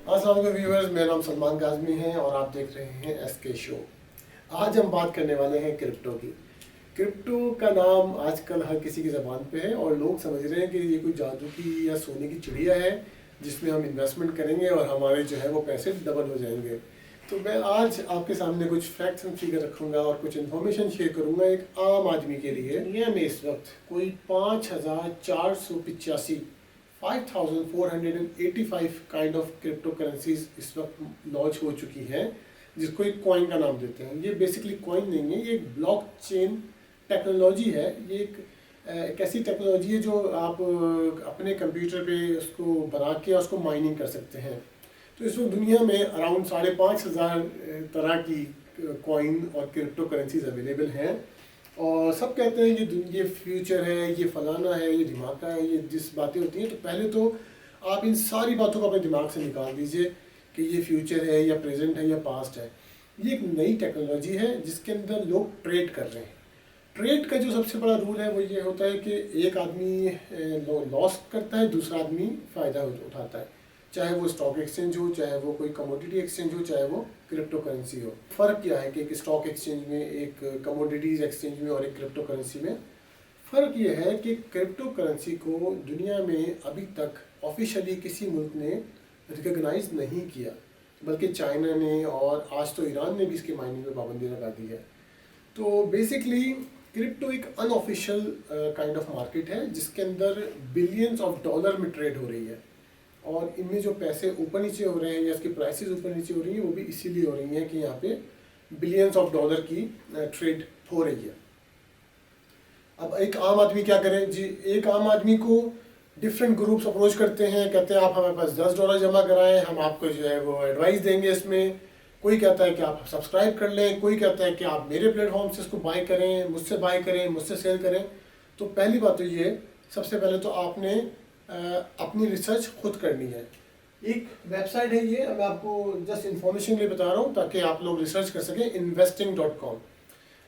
अस्सलाम वालेकुम व्यूअर्स, मेरा नाम सलमान काज़मी है और आप देख रहे हैं एसके शो। आज हम बात करने वाले हैं क्रिप्टो की। क्रिप्टो का नाम आजकल हर किसी की ज़बान पे है और लोग समझ रहे हैं कि ये कोई जादू की या सोने की चिड़िया है जिसमें हम इन्वेस्टमेंट करेंगे और हमारे जो है वो पैसे डबल हो जाएंगे। तो मैं आज आपके सामने कुछ फैक्ट्स एंड फिगर रखूँगा और कुछ इन्फॉर्मेशन शेयर करूँगा एक आम आदमी के लिए। दुनिया में इस वक्त कोई 5,485 5,485 काइंड ऑफ क्रिप्टो करेंसीज इस वक्त लॉन्च हो चुकी हैं, जिसको एक कॉइन का नाम देते हैं। ये बेसिकली कॉइन नहीं है, ये एक ब्लॉकचेन टेक्नोलॉजी है। ये एक ऐसी टेक्नोलॉजी है जो आप अपने कंप्यूटर पे उसको बना के उसको माइनिंग कर सकते हैं। तो इस वक्त दुनिया में अराउंड 5,500 तरह की कॉइन और क्रिप्टो करेंसीज अवेलेबल हैं और सब कहते हैं ये फ्यूचर है, ये फलाना है, ये धमाका है, ये जिस बातें होती हैं। तो पहले तो आप इन सारी बातों को अपने दिमाग से निकाल दीजिए कि ये फ्यूचर है या प्रेजेंट है या पास्ट है। ये एक नई टेक्नोलॉजी है जिसके अंदर लोग ट्रेड कर रहे हैं। ट्रेड का जो सबसे बड़ा रूल है वो ये होता है कि एक आदमी लॉस करता है, दूसरा आदमी फ़ायदा उठाता है। चाहे वो स्टॉक एक्सचेंज हो, चाहे वो कोई कमोडिटी एक्सचेंज हो, चाहे वो क्रिप्टो करेंसी हो। फ़र्क क्या है कि एक स्टॉक एक्सचेंज में, एक कमोडिटीज़ एक्सचेंज में और एक क्रिप्टो करेंसी में? फ़र्क ये है कि क्रिप्टो करेंसी को दुनिया में अभी तक ऑफिशियली किसी मुल्क ने रिकॉग्नाइज नहीं किया, बल्कि चाइना ने और आज तो ईरान ने भी इसके माइनिंग में पाबंदी लगा दी है। तो बेसिकली क्रिप्टो एक अनऑफिशियल काइंड ऑफ मार्केट है जिसके अंदर बिलियंस ऑफ डॉलर में ट्रेड हो रही है और इनमें जो पैसे ऊपर नीचे हो रहे हैं या इसकी प्राइसेस ऊपर नीचे हो रही हैं वो भी इसीलिए हो रही हैं कि यहाँ पे बिलियंस ऑफ डॉलर की ट्रेड हो रही है। अब एक आम आदमी क्या करे जी? एक आम आदमी को डिफरेंट ग्रुप्स अप्रोच करते हैं, कहते हैं आप हमारे पास $10 जमा कराएं, हम आपको जो है वो एडवाइस देंगे इसमें। कोई कहता है कि आप सब्सक्राइब कर लें, कोई कहता है कि आप मेरे प्लेटफॉर्म से इसको बाय करें, मुझसे बाय करें, मुझसे सेल करें। तो पहली बात तो ये, सबसे पहले तो आपने अपनी रिसर्च खुद करनी है। एक वेबसाइट है, ये मैं आपको जस्ट इन्फॉर्मेशन के लिए बता रहा हूँ ताकि आप लोग रिसर्च कर सकें। investing.com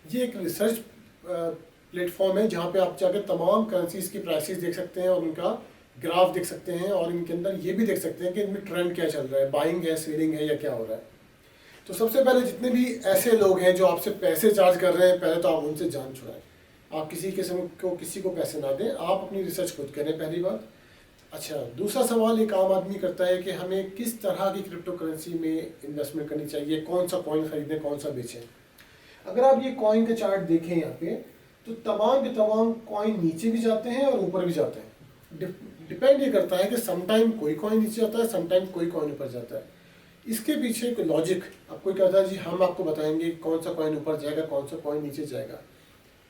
ये एक रिसर्च प्लेटफॉर्म है जहाँ पे आप जाकर तमाम करेंसीज की प्राइसेस देख सकते हैं और उनका ग्राफ देख सकते हैं और इनके अंदर ये भी देख सकते हैं कि इनमें ट्रेंड क्या चल रहा है, बाइंग है, सेलिंग है या क्या हो रहा है। तो सबसे पहले जितने भी ऐसे लोग हैं जो आपसे पैसे चार्ज कर रहे हैं, पहले तो आप उनसे जान छुड़ाएं। आप किसी को पैसे ना दें, आप अपनी रिसर्च खुद करें, पहली बात। अच्छा, दूसरा सवाल एक आम आदमी करता है कि हमें किस तरह की क्रिप्टो करेंसी में इन्वेस्टमेंट करनी चाहिए, कौन सा कॉइन खरीदें, कौन सा बेचें। अगर आप ये कॉइन का चार्ट देखें यहाँ पे, तो तमाम के तमाम कॉइन नीचे भी जाते हैं और ऊपर भी जाते हैं। डिपेंड ये करता है कि समटाइम कोई कॉइन नीचे जाता है, समटाइम कोई कॉइन ऊपर जाता है। इसके पीछे एक लॉजिक, अब कोई कहता है जी हम आपको बताएंगे कौन सा कॉइन ऊपर जाएगा, कौन सा कॉइन नीचे जाएगा।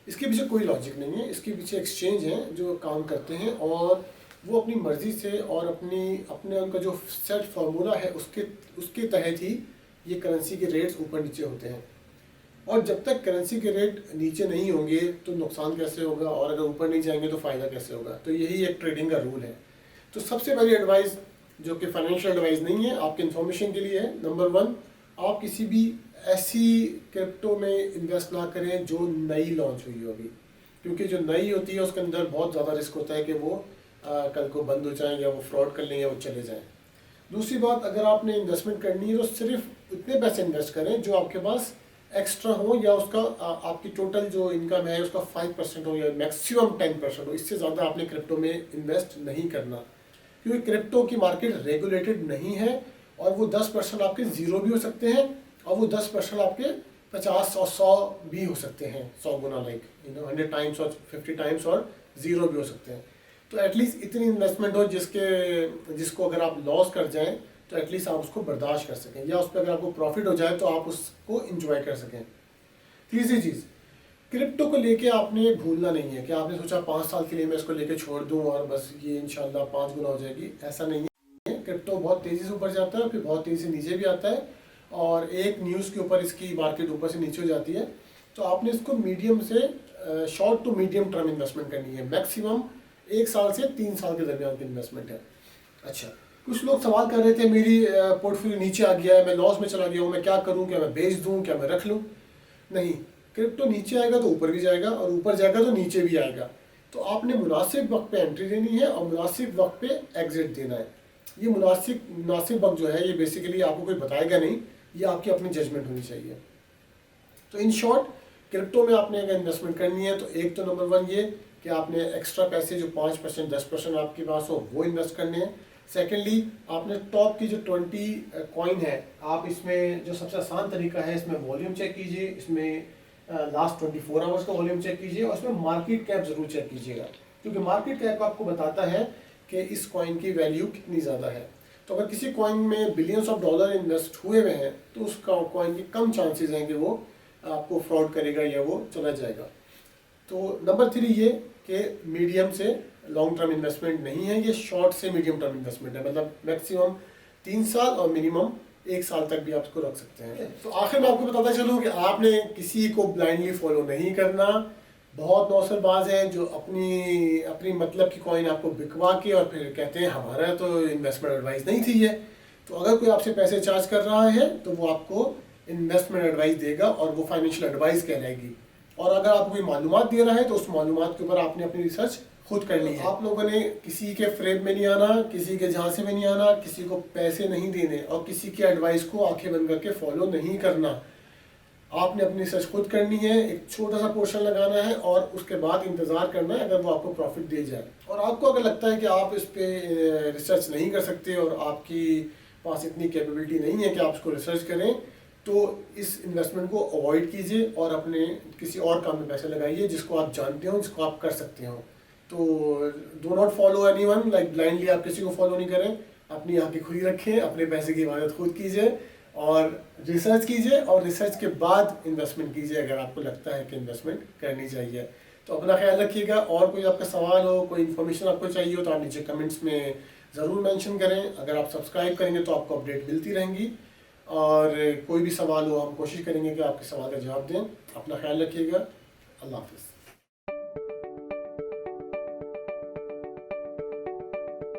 इसके पीछे कोई लॉजिक नहीं है। इसके पीछे एक्सचेंज हैं जो काम करते हैं और वो अपनी मर्ज़ी से और अपने उनका जो सेट फार्मूला है उसके तहत ही ये करेंसी के रेट्स ऊपर नीचे होते हैं। और जब तक करेंसी के रेट नीचे नहीं होंगे तो नुकसान कैसे होगा, और अगर ऊपर नहीं जाएंगे तो फ़ायदा कैसे होगा। तो यही एक ट्रेडिंग का रूल है। तो सबसे पहली एडवाइस, जो कि फाइनेंशियल एडवाइस नहीं है, आपके इन्फॉर्मेशन के लिए है। नंबर 1, आप किसी भी ऐसी क्रिप्टो में इन्वेस्ट ना करें जो नई लॉन्च हुई होगी, क्योंकि जो नई होती है उसके अंदर बहुत ज़्यादा रिस्क होता है कि वो कल को बंद हो जाएं या वो फ्रॉड कर लें या वो चले जाएं। दूसरी बात, अगर आपने इन्वेस्टमेंट करनी है तो सिर्फ उतने पैसे इन्वेस्ट करें जो आपके पास एक्स्ट्रा हो या उसका आपकी टोटल जो इनकम है उसका 5% हो या मैक्सिमम 10% हो। इससे ज़्यादा आपने क्रिप्टो में इन्वेस्ट नहीं करना, क्योंकि क्रिप्टो की मार्केट रेगुलेटेड नहीं है और वो 10% आपके ज़ीरो भी हो सकते हैं और वो 10% आपके 50 और 100 भी हो सकते हैं, 100 गुना, लाइक 100 टाइम्स और 50 टाइम्स, और ज़ीरो भी हो सकते हैं। तो एटलीस्ट इतनी इन्वेस्टमेंट हो जिसको अगर आप लॉस कर जाएं तो एटलीस्ट आप उसको बर्दाश्त कर सकें, या उस पर अगर आपको प्रॉफिट हो जाए तो आप उसको इंजॉय कर सकें। तीसरी चीज़, क्रिप्टो को लेके आपने भूलना नहीं है कि आपने सोचा 5 साल के लिए मैं इसको लेके छोड़ दूं और बस ये इंशाल्लाह 5 गुना हो जाएगी। ऐसा नहीं है। क्रिप्टो बहुत तेज़ी से ऊपर जाता है, फिर बहुत तेज़ी से नीचे भी आता है और एक न्यूज़ के ऊपर इसकी मार्केट ऊपर से नीचे हो जाती है। तो आपने इसको मीडियम से short to medium term investment करनी है। मैक्सिमम 1 साल से 3 साल के दरमियान की इन्वेस्टमेंट है। अच्छा, कुछ लोग सवाल कर रहे थे मेरी पोर्टफोलियो नीचे आ गया है, मैं लॉस में चला गया हूँ, मैं क्या करूँ, क्या मैं बेच दूँ, क्या मैं रख लूँ? नहीं, क्रिप्टो नीचे आएगा तो ऊपर भी जाएगा और ऊपर जाएगा तो नीचे भी आएगा। तो आपने मुनासिब वक्त पे एंट्री देनी है और मुनासिब वक्त पे एग्जिट देना है। ये मुनासिब वक्त जो है ये बेसिकली आपको कोई बताएगा नहीं, ये आपकी अपनी जजमेंट होनी चाहिए। तो इन शॉर्ट क्रिप्टो में आपने अगर इन्वेस्टमेंट करनी है तो एक तो नंबर वन ये कि आपने एक्स्ट्रा पैसे जो 5% 10% आपके पास हो वो इन्वेस्ट करने हैं। सेकेंडली आपने टॉप की जो 20 कॉइन है, आप इसमें जो सबसे आसान तरीका है इसमें वॉल्यूम चेक कीजिए, इसमें लास्ट 24 आवर्स का वॉल्यूम चेक कीजिए और इसमें मार्केट कैप ज़रूर चेक कीजिएगा, क्योंकि मार्केट कैप आपको बताता है कि इस कॉइन की वैल्यू कितनी ज़्यादा है। तो अगर किसी कॉइन में बिलियंस ऑफ डॉलर इन्वेस्ट हुए हुए हैं तो उस कॉइन की कम चांसेस हैं कि वो आपको फ्रॉड करेगा या वो चला जाएगा। तो नंबर 3 ये कि मीडियम से लॉन्ग टर्म इन्वेस्टमेंट नहीं है, ये शॉर्ट से मीडियम टर्म इन्वेस्टमेंट है, मतलब मैक्सिमम 3 साल और मिनिमम 1 साल तक भी आप इसको रख सकते हैं। तो आखिर में आपको बताता चलूँ कि आपने किसी को ब्लाइंडली फॉलो नहीं करना। बहुत नौसरबाज हैं जो अपनी मतलब की कॉइन आपको बिकवा के और फिर कहते हैं हमारा तो इन्वेस्टमेंट एडवाइस नहीं थी ये। तो अगर कोई आपसे पैसे चार्ज कर रहा है तो वो आपको इन्वेस्टमेंट एडवाइस देगा और वो फाइनेंशियल एडवाइस कहलाएगी। और अगर आपको कोई मालूमात दे रहा है तो उस मालूमात के ऊपर आपने अपनी रिसर्च खुद करनी है। आप लोगों ने किसी के फ्रेब में नहीं आना, किसी के झांसे में नहीं आना, किसी को पैसे नहीं देने और किसी की एडवाइस को आंखें बंद करके फॉलो नहीं करना। आपने अपनी रिसर्च खुद करनी है, एक छोटा सा पोर्शन लगाना है और उसके बाद इंतज़ार करना है अगर वो आपको प्रॉफिट दे जाए। और आपको अगर लगता है कि आप इस पर रिसर्च नहीं कर सकते और आपकी पास इतनी कैपेबिलिटी नहीं है कि आप इसको रिसर्च करें, तो इस इन्वेस्टमेंट को अवॉइड कीजिए और अपने किसी और काम में पैसे लगाइए जिसको आप जानते हो, जिसको आप कर सकते हो। तो do not follow anyone, like blindly आप किसी को फॉलो नहीं करें, अपनी आंखें खुली रखें, अपने पैसे की हिफाजत खुद कीजिए और रिसर्च कीजिए और रिसर्च के बाद इन्वेस्टमेंट कीजिए अगर आपको लगता है कि इन्वेस्टमेंट करनी चाहिए। तो अपना ख्याल रखिएगा। और कोई आपका सवाल हो, कोई इन्फॉर्मेशन आपको चाहिए हो तो आप नीचे कमेंट्स में ज़रूर मेंशन करें। अगर आप सब्सक्राइब करेंगे तो आपको अपडेट मिलती रहेंगी और कोई भी सवाल हो हम कोशिश करेंगे कि आपके सवाल का जवाब दें। अपना ख्याल रखिएगा। अल्लाह हाफ़िज़।